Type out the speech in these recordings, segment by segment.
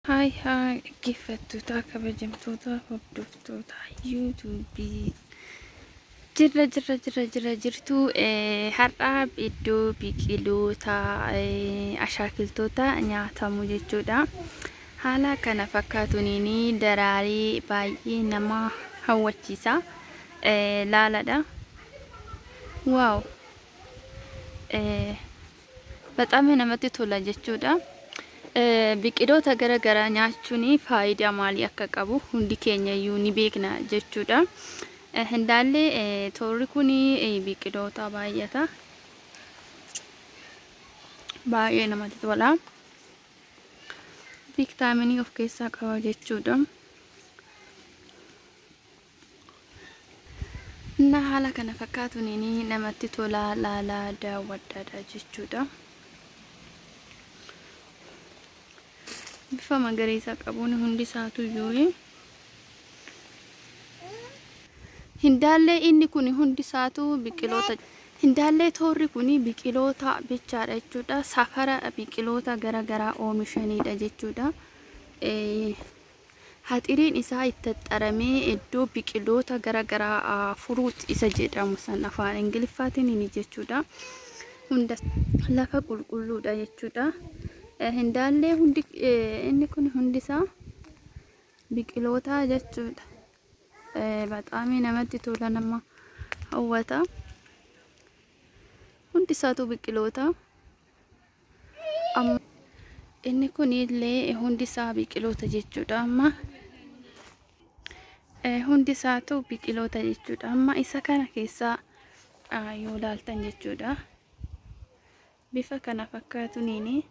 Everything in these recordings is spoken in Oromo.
Hi, giffattoota kabajamtoota hordoftoota yuutuubii jirtu har'a iddoo biqiloota ashaakiltoota nyaatamu jechuudha. Haala kana fakkaatuun daraarii baay'ee nama hawwachiisa. Laaladha. Waaw! Bexaam namatti tola jechuudha. Biqiloota garaagaraa nyaachuun faayidaa maalii akka qabu hundi keenya iyyuu ni beekna jechuudha. Hindaallee toorri kun biqiloota baay'ata. Baay'ee namatti tola. Viitaaminii of keessaa qaba jechuudha. Haala kana fakkaatuun namatti tola laalaa daawwadhaadha jechuudha. Bifa magariisa qabuun hundi isaatu iyyuu hindaallee inni kun hundi isaatu biqiloota hindaallee toorri kun biqiloota bichaadha jechuudha. Safara biqiloota garaagaraa oomishanidha jechuudha. Haxiriin isaa itti xaxaramee iddoo biqiloota garaagaraa furuut isa jedhamu san afaan Ingiliffaatiin ni jechuudha. Hunda lafa qulqulluudha jechuudha. Hindaallee hundi inni kun hundi isaa biqiloota jechuudha. Bexaam namatti tola, nama hawwata. Hundi isaatu biqiloota. Inni kun illee hundi isaa biqiloota jechuudha. Amma hundi isaatu biqiloota jechuudha. Amma isa kana keessaa yoo ilaaltan jechuudha. Bifa kana fakkaatuun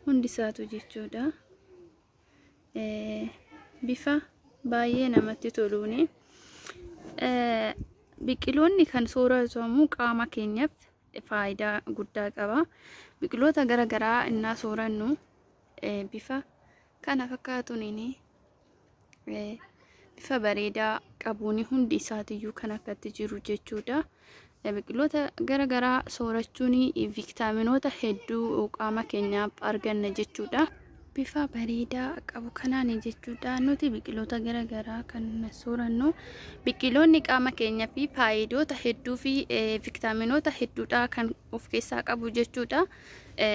hundi isaatu jechuudha. Bifa baay'ee namatti toluun biqiloonni kan sooratamu qaama keenyaaf faayidaa guddaa qaba. Biqiloota garaagaraa innaa soorannu bifa kana fakkaatuun bifa bareedaa qabuun hundi isaatiyyuu kan akkatti jiru jechuudha. Biqiloota garaagaraa soorachuun viitaaminoota hedduu qaama keenyaaf arganna jechuudha. Bifa bareedaa qabu kanaan jechuudha. Nuti biqiloota garaagaraa kan soorannu biqiloonni qaama keenyaa fi faayidoota hedduu fi viitaaminoota hedduudha kan of keessaa qabu jechuudha.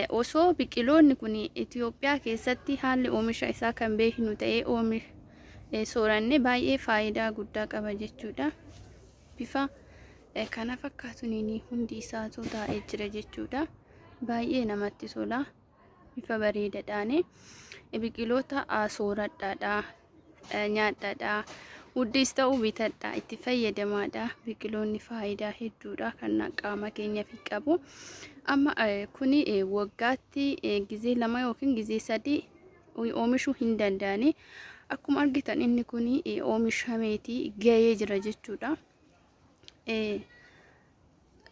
Osoo biqiloonni kun Itoophiyaa keessatti haalli oomisha isaa kan beeknu ta'ee sooranne baay'ee faayidaa guddaa qaba jechuudha. Bifa kana fakkaatuun hundi isaatu taa'ee jira jechuudha. Baay'ee namatti tola. Bifa bareedaadhaan biqiloota sooradhaadha, nyaadhaadha, hundis ta'uu bitadha, itti fayyadamaadha. Biqiloonni faayidaa hedduudha kan qaama keenyaaf qabu. Amma kun waggaatti gizee 2 yookiin gizee 3 oomishuu hin danda'ani. Akkuma argitan inni kun oomishameeti gahee jira jechuudha.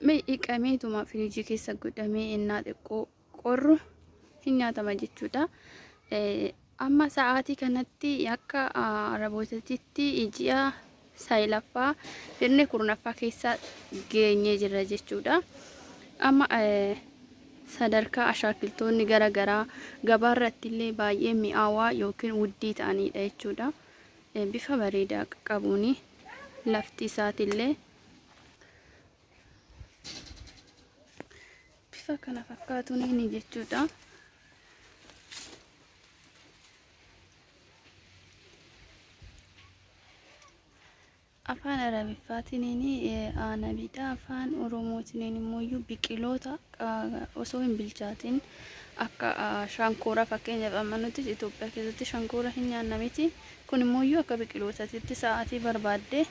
Dhiqameetuma firiijii keessa godhamee innaa xiqqoo qorru hin nyaatama jechuudha. Amma sa'aatii kanatti akka arabootaatti ji'a 9ffaa firne 10ffaa keessa geenyee jira jechuudha. Amma sadarkaa ashaakiltoonni garaagaraa gabaarratti illee baay'ee mi'aawaa yookiin wuddii ta'anidha jechuudha. Bifa bareedaa qabuun lafti isaatillee bifa kana fakkaatuun jechuudha. Afaan Arabiffaatiin aanabidha. Afaan Oromootiin immoo biqiloota osoo hin bilchaatin akka shankoora fakkeenyaaf amma nuti Itoophiyaa keessatti shankoora hin nyaanna miti. Kun immoo akka biqilootaatti sa'aatii barbaadde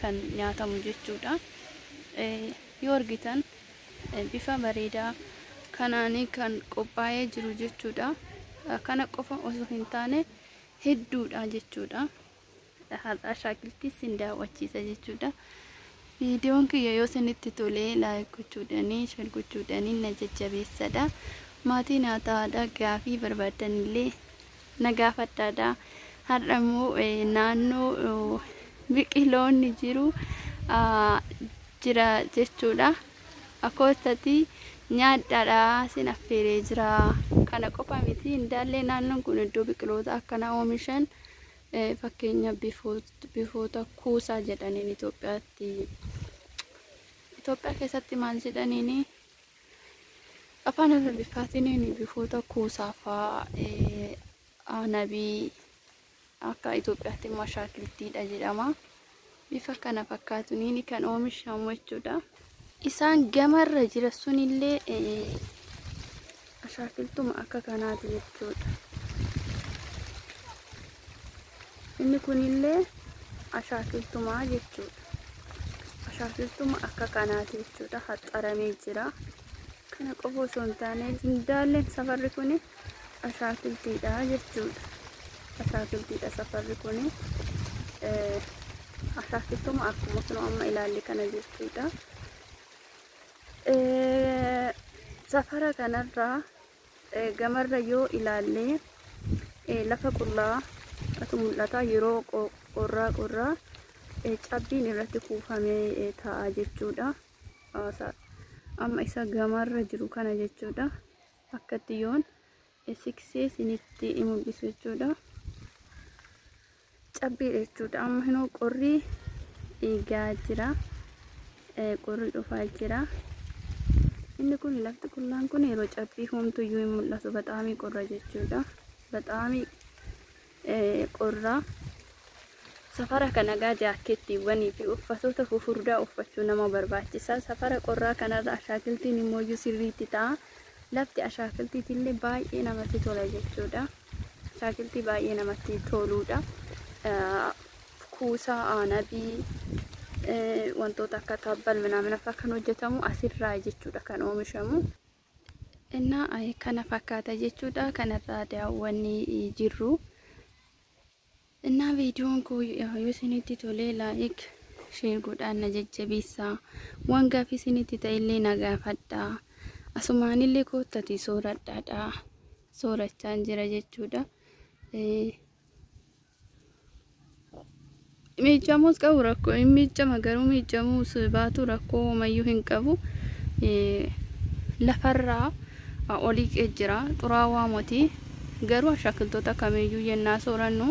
kan nyaatamu jechuudha. Yoo argitan bifa bareedaa kanaan kan qophaa'ee jiru jechuudha. Kana qofa osoo hin taane hedduudha jechuudha. Har'a ashaakiltis hin daawwachiisa jechuudha. Viidiyoon kiyya yoo isinitti tolee laayik gochuudhaanii share gochuudhaanii na jajjabeessadha. Maatii nyaataadha gaafii barbaadanillee na gaafadhaadha. Har'a immoo naannoo biqiloonni jiru jira jechuudha. Akkoottatti nyaadhaadha sin affeeree jira. kana qofa miti indaallee naannoon kun iddoo biqiloota akkana oomishan fakkeenya bifoota kuusaa jedhaniin Itoophiyaa keessatti maal jedhaniini afaan Amaariffaatiin bifoota kuusaa fa'aa nabii akka Itoophiyaatti mashaakiltiidha jedhama. Bifa kana fakkaatuniin kan oomishamu jechuudha. Isaan gamarra jira sunillee ashaakiltuma akka kanaati jechuudha. Inni kunillee ashaakiltuma jechuudha. Ashaakiltuma akka kanaati jechuudha. Haxxaramee jira. Kana qofa osoo hin taane indaalleen safarri kuni ashaakiltiidha jechuudha. Ashaakiltiidha safarri kuni. Ashaakiltuma akkuma kun amma ilaalli kana jechuudha. Safara kanarraa gamarra yoo ilaalle lafa qullaa atu mul'ata yeroo qorraa cabbiin irratti kuufamee ta'a jechuudha. Amma isa gamarra jiru kana jechuudha. Akkatti yoon siksee sinitti mul'isu jechuudha. Cabbii jechuudha. Amma hinoo qorrii eegaa jira. Qorri dhufaa jira. Inni kun lafti qullaan kun yeroo cabbii homtuyyuu hin mul'atu. Baxaamii qorra jechuudha. Baxaamii qorraa. Safara kana gaa jaakettiiwwanii fi uffatoota fufurdaa uffachuu nama barbaachisa. Safara qorraa kanarra ashaakiltiin immoo sirriitti ta'a. Lafti ashaakiltiitillee baay'ee namatti tola jechuudha. Ashaakiltii baay'ee namatti toluudha. Kuusaa aanabii wantoota akka tabbal minamina fa'aa kan hojjetamu asirraa jechuudha kan oomishamu. Innaa kana fakkaata jechuudha. Kanarraa daawwannee jirru. Innaa viidiyoon kun yoo isinitti tolee laayik sheer godhaan na jajjabeessaa. Waan gaaffii isinitti ta'ellee na gaafadhaa. Asumaanillee koottati sooradhaadha. Soorachaan jira jechuudha. Miicamuus qabu rakkoo hin miicama garuu miicamuus baatu rakkoo homayyuu hin qabu. Lafarraa olii jira xuraawaa mootii garuu ashaakiltoota kamiyyuu yennaa soorannu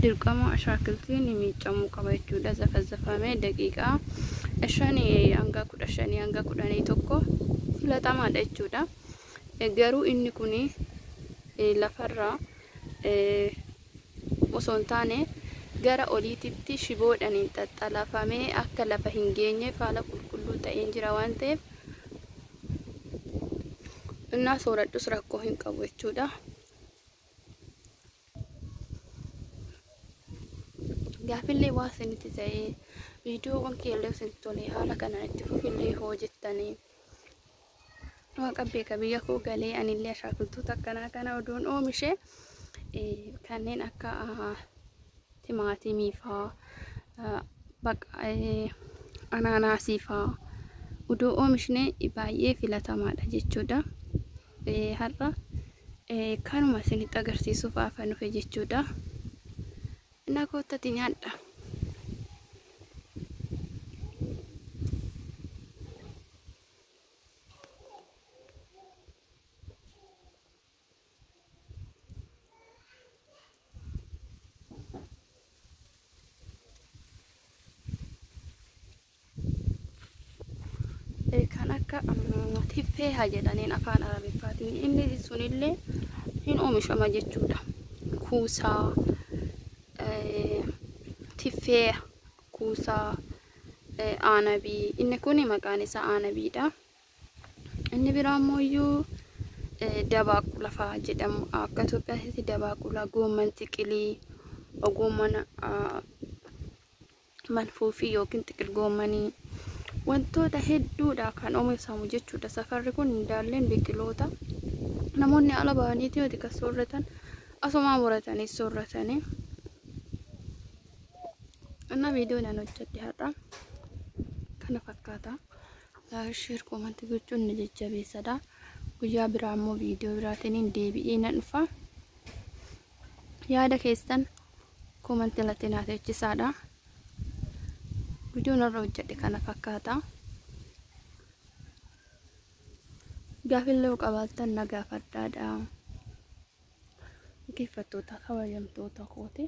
dirqama ashaakiltiin miicamuu qaba jechuudha. Zafazafamee daqiiqaa 5 hanga 15 hanga 11 filatamaadha jechuudha. Garuu inni kun lafarraa osoo hin taane gara oliititti shiboodhaan xaxxalafamee akka lafa hin geenye haala qulqulluu ta'een jira waan ta'eef innaa sooradhus rakkoo hin qabu jechuudha. Gaafillee waa isinitti ta'ee viidiyoowwan keellee isinitti tolee haala kanaan itti fufillee hojjettanii waaqa beeka biyya koo galee anillee ashaakiltoota akkanaa kana odoon oomishe kanneen akka timaatimii fa'aa anaanaasii fa'aa odoo oomishne baay'ee filatamaadha jechuudha. Har'a kanuma isinitti agarsiisuuf afaan dhufe jechuudha. Innaa koottati nyaadha. Kan akka tiffee haa jedhaniin afaan Arabiffaatiin inni sunillee hin oomishama jechuudha. Kuusaa tiffee kuusaa aanabii inni kun maqaan isaa aanabiidha. Inni biraa immoo dabaaqula fa'aa jedhamu akka Itoophiyaatti dabaaqula goomman xiqilii goomman manfuufii yookiin xiqil goommanii wantoota hedduudha kan oomishamu jechuudha. Safarri kun indaalleen biqiloota namoonni ala bahaniiti yoo xiqqaa soorratan asumaa muratanii soorratanii. Innaa viidiyoo naan hojjedhe har'a kana fakkaata. Sheer komantii gochuun na jajjabeessadha. Guyyaa biraa immoo viidiyoo biraatiin deebi'ee nan dhufa. Yaada keessan komantii irratti naaf eechisaadha. Viidiyoon irra hojjedhe kana fakkaata. Gaafillee qabaattan na gaafadhaadha. dhaggeeffattoota kabajamtoota kooti.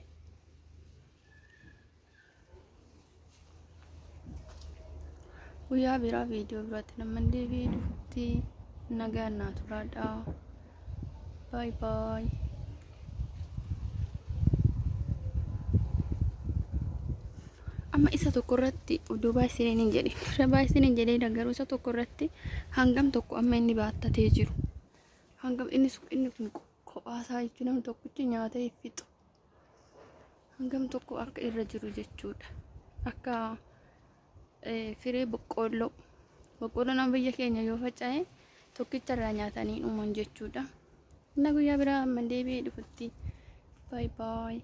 Guyyaa biraa viidiyoo biraatti nama deebi'ee dhufutti nagaan naa turaadha. Bye bye. Amma isa tokko irratti oduu baay'isanii hin jedhin. Dura baay'isanii hin jedhin garuu isa tokko irratti hangam tokko amma inni baattatee jiru. Hangam inni kun kophaasaa jechuun namni tokkichi nyaata fixu. Hangam tokko akka irra jiru jechuudha. Akka firee boqqolloo nama biyya keenya yoo faca'e tokkicha irraa nyaatanii dhuman jechuudha. Inni guyyaa biraa amma deebi'ee dhufutti bye bye.